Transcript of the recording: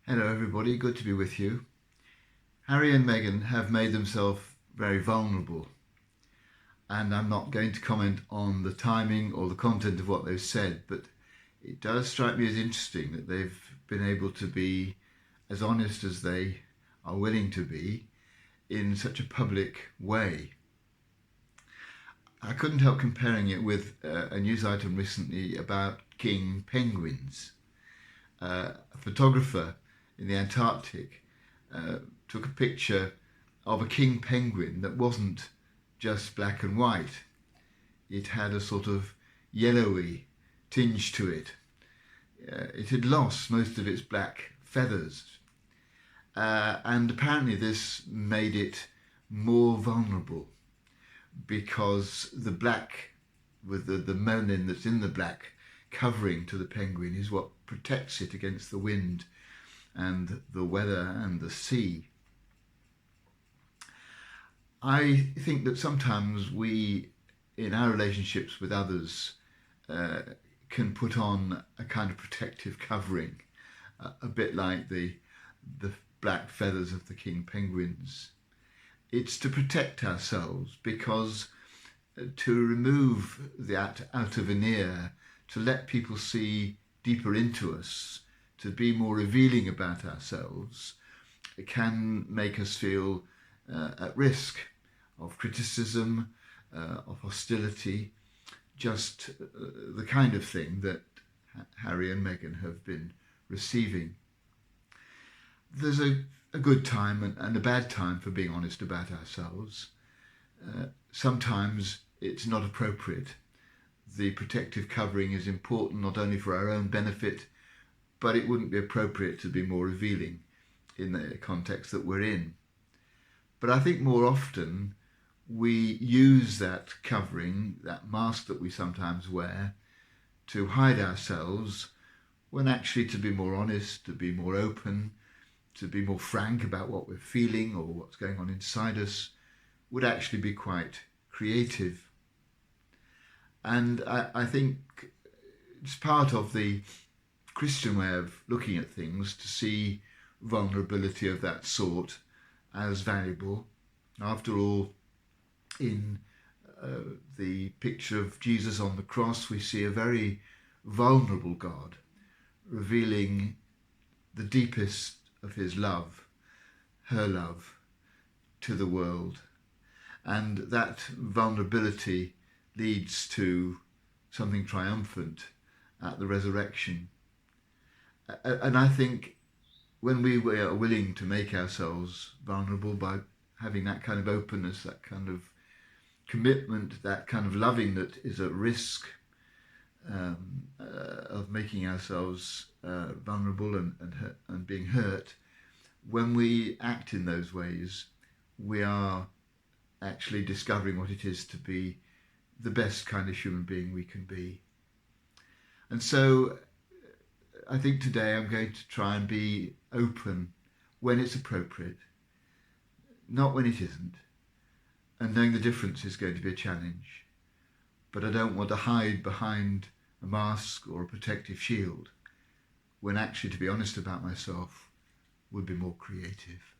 Hello everybody, good to be with you. Harry and Meghan have made themselves very vulnerable, and I'm not going to comment on the timing or the content of what they've said, but it does strike me as interesting that they've been able to be as honest as they are willing to be in such a public way. I couldn't help comparing it with a news item recently about king penguins. A photographer in the Antarctic took a picture of a king penguin that wasn't just black and white. It had a sort of yellowy tinge to it. It had lost most of its black feathers, and apparently this made it more vulnerable because the black, with the melanin that's in the black covering to the penguin, is what protects it against the wind and the weather and the sea. I think that sometimes we, in our relationships with others, can put on a kind of protective covering, a bit like the black feathers of the king penguins. It's to protect ourselves, because to remove that outer veneer, to let people see deeper into us, to be more revealing about ourselves, it can make us feel at risk of criticism, of hostility, just the kind of thing that Harry and Meghan have been receiving. There's a good time and a bad time for being honest about ourselves. Sometimes it's not appropriate. The protective covering is important not only for our own benefit, but it wouldn't be appropriate to be more revealing in the context that we're in. But I think more often we use that covering, that mask that we sometimes wear, to hide ourselves, when actually to be more honest, to be more open, to be more frank about what we're feeling or what's going on inside us, would actually be quite creative. And I think it's part of the Christian way of looking at things to see vulnerability of that sort as valuable. After all, in the picture of Jesus on the cross, we see a very vulnerable God revealing the deepest of his love, her love, to the world. And that vulnerability leads to something triumphant at the resurrection. And I think when we are willing to make ourselves vulnerable by having that kind of openness, that kind of commitment, that kind of loving that is at risk of making ourselves vulnerable and being hurt, when we act in those ways, we are actually discovering what it is to be the best kind of human being we can be. And so I think today I'm going to try and be open when it's appropriate, not when it isn't. And knowing the difference is going to be a challenge. But I don't want to hide behind a mask or a protective shield, when actually to be honest about myself would be more creative.